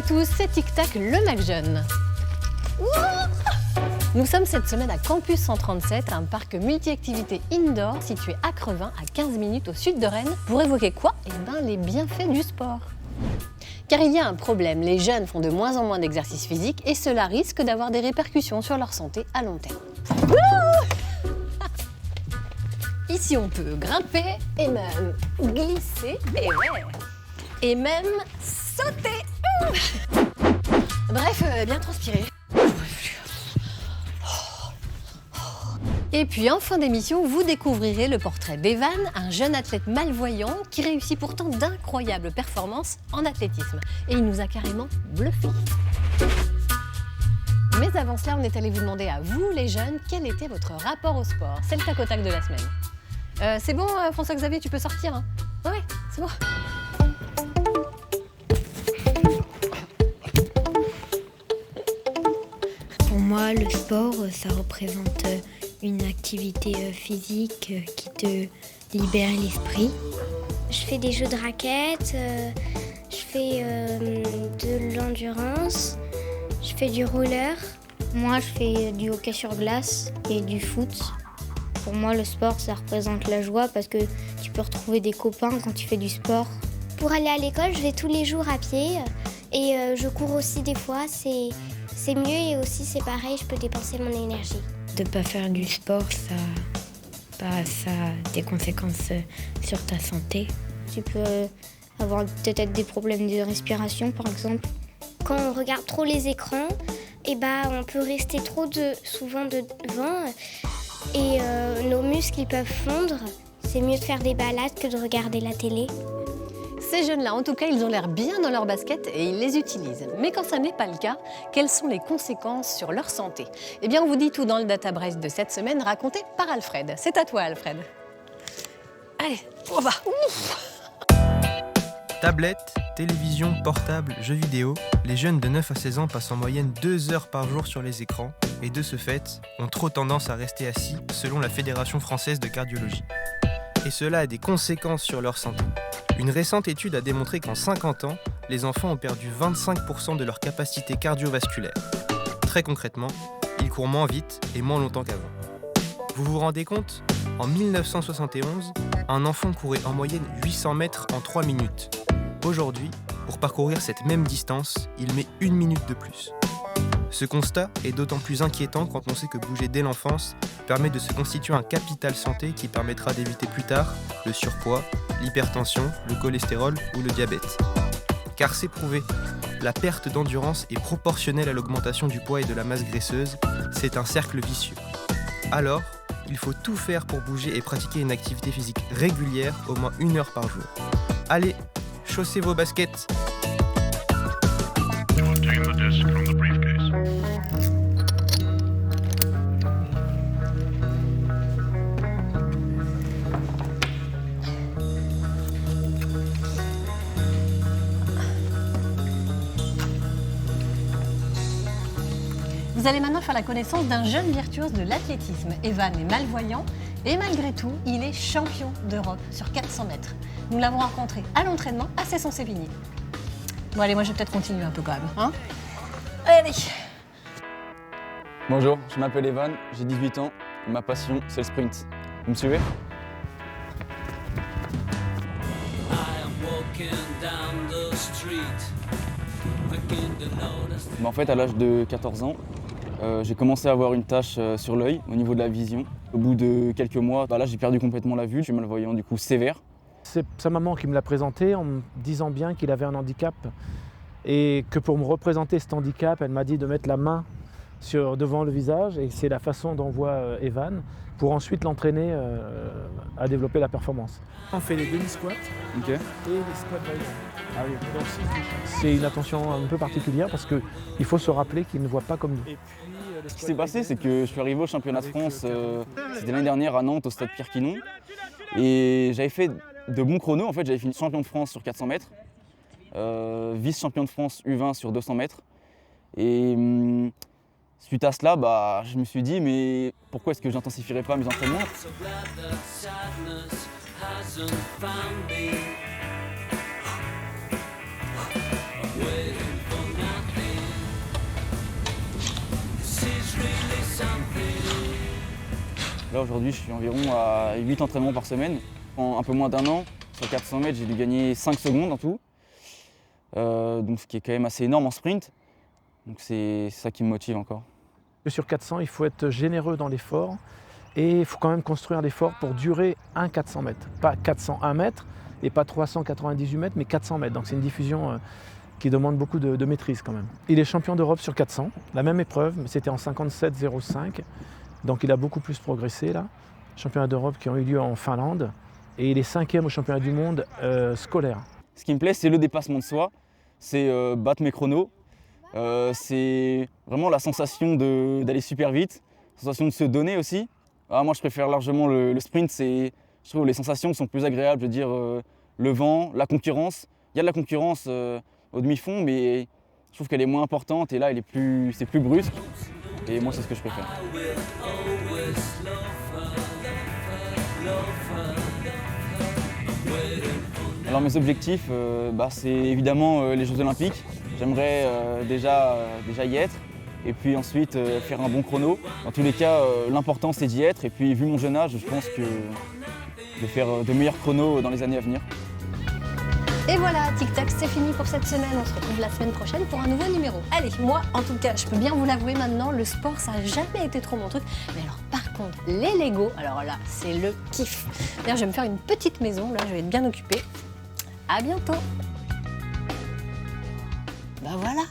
tous, c'est Tic Tac, le Mac Jeune. Nous sommes cette semaine à Campus 137, un parc multi-activités indoor situé à Crevin, à 15 minutes au sud de Rennes, pour évoquer quoi? Les bienfaits du sport. Car il y a un problème, les jeunes font de moins en moins d'exercice physique et cela risque d'avoir des répercussions sur leur santé à long terme. Ici on peut grimper et même glisser et même sauter. Bref, bien transpirer. Et puis en fin d'émission, vous découvrirez le portrait d'Evan, un jeune athlète malvoyant qui réussit pourtant d'incroyables performances en athlétisme. Et il nous a carrément bluffé. Mais avant cela, on est allé vous demander à vous, les jeunes, quel était votre rapport au sport. C'est le tac au tac de la semaine. C'est bon, François-Xavier, tu peux sortir, hein? Ouais, c'est bon. Pour moi, le sport, ça représente une activité physique qui te libère l'esprit. Je fais des jeux de raquettes, je fais de l'endurance, je fais du roller. Moi, je fais du hockey sur glace et du foot. Pour moi, le sport, ça représente la joie parce que tu peux retrouver des copains quand tu fais du sport. Pour aller à l'école, je vais tous les jours à pied et je cours aussi des fois. C'est mieux et aussi c'est pareil, je peux dépenser mon énergie. De ne pas faire du sport, ça a des conséquences sur ta santé. Tu peux avoir peut-être des problèmes de respiration, par exemple. Quand on regarde trop les écrans, on peut rester souvent devant et nos muscles ils peuvent fondre. C'est mieux de faire des balades que de regarder la télé. Ces jeunes-là, en tout cas, ils ont l'air bien dans leur basket et ils les utilisent. Mais quand ça n'est pas le cas, quelles sont les conséquences sur leur santé? Eh bien, on vous dit tout dans le Data Brace de cette semaine, raconté par Alfred. C'est à toi, Alfred. Allez, on va. Tablette, télévision, portable, jeux vidéo, les jeunes de 9 à 16 ans passent en moyenne 2 heures par jour sur les écrans et de ce fait, ont trop tendance à rester assis selon la Fédération française de cardiologie. Et cela a des conséquences sur leur santé. Une récente étude a démontré qu'en 50 ans, les enfants ont perdu 25% de leur capacité cardiovasculaire. Très concrètement, ils courent moins vite et moins longtemps qu'avant. Vous vous rendez compte? En 1971, un enfant courait en moyenne 800 mètres en 3 minutes. Aujourd'hui, pour parcourir cette même distance, il met 1 minute de plus. Ce constat est d'autant plus inquiétant quand on sait que bouger dès l'enfance permet de se constituer un capital santé qui permettra d'éviter plus tard le surpoids, l'hypertension, le cholestérol ou le diabète. Car c'est prouvé, la perte d'endurance est proportionnelle à l'augmentation du poids et de la masse graisseuse, c'est un cercle vicieux. Alors, il faut tout faire pour bouger et pratiquer une activité physique régulière au moins 1 heure par jour. Allez, chaussez vos baskets! Vous allez maintenant faire la connaissance d'un jeune virtuose de l'athlétisme. Evan est malvoyant et malgré tout, il est champion d'Europe sur 400 mètres. Nous l'avons rencontré à l'entraînement à Cesson-Sévigné. Bon allez, moi je vais peut-être continuer un peu quand même. Hein, allez. Bonjour, je m'appelle Evan, j'ai 18 ans et ma passion c'est le sprint. Vous me suivez? En fait, à l'âge de 14 ans, j'ai commencé à avoir une tache sur l'œil au niveau de la vision. Au bout de quelques mois, là j'ai perdu complètement la vue, je suis malvoyant du coup sévère. C'est sa maman qui me l'a présenté en me disant bien qu'il avait un handicap et que pour me représenter cet handicap, elle m'a dit de mettre la main devant le visage et c'est la façon dont voit Evan pour ensuite l'entraîner à développer la performance. On fait les demi-squats et les squats by-hand. Ah oui. Donc c'est une attention un peu particulière parce qu'il faut se rappeler qu'il ne voit pas comme nous. Ce qui s'est passé, c'est que je suis arrivé au championnat de France, c'était l'année dernière à Nantes au stade Pierre-Quinon et j'avais fait de bons chronos. En fait, j'avais fini champion de France sur 400 mètres, vice-champion de France U20 sur 200 mètres et suite à cela, je me suis dit, mais pourquoi est-ce que je n'intensifierais pas mes entraînements? Là aujourd'hui je suis environ à 8 entraînements par semaine. En un peu moins d'1 an, sur 400 mètres, j'ai dû gagner 5 secondes en tout. Donc ce qui est quand même assez énorme en sprint. Donc c'est ça qui me motive encore. Sur 400, il faut être généreux dans l'effort et il faut quand même construire l'effort pour durer un 400 mètres. Pas 401 mètres et pas 398 mètres, mais 400 mètres. Donc c'est une diffusion qui demande beaucoup de maîtrise quand même. Il est champion d'Europe sur 400, la même épreuve, mais c'était en 57,05. Donc il a beaucoup plus progressé là. Championnats d'Europe qui ont eu lieu en Finlande. Et il est 5e au championnat du monde scolaire. Ce qui me plaît, c'est le dépassement de soi, c'est battre mes chronos. C'est vraiment la sensation d'aller super vite, la sensation de se donner aussi. Moi je préfère largement le sprint, je trouve que les sensations sont plus agréables, je veux dire le vent, la concurrence. Il y a de la concurrence au demi-fond, mais je trouve qu'elle est moins importante et là c'est plus brusque. Et moi c'est ce que je préfère. Alors mes objectifs, c'est évidemment les Jeux Olympiques. J'aimerais déjà y être et puis ensuite faire un bon chrono. Dans tous les cas, l'important c'est d'y être et puis vu mon jeune âge, je pense que de faire de meilleurs chronos dans les années à venir. Et voilà, TikTok, c'est fini pour cette semaine. On se retrouve la semaine prochaine pour un nouveau numéro. Allez, moi, en tout cas, je peux bien vous l'avouer maintenant, le sport, ça n'a jamais été trop mon truc. Mais alors, par contre, les Lego, alors là, c'est le kiff. D'ailleurs, je vais me faire une petite maison, là, je vais être bien occupée. À bientôt. Bah voilà.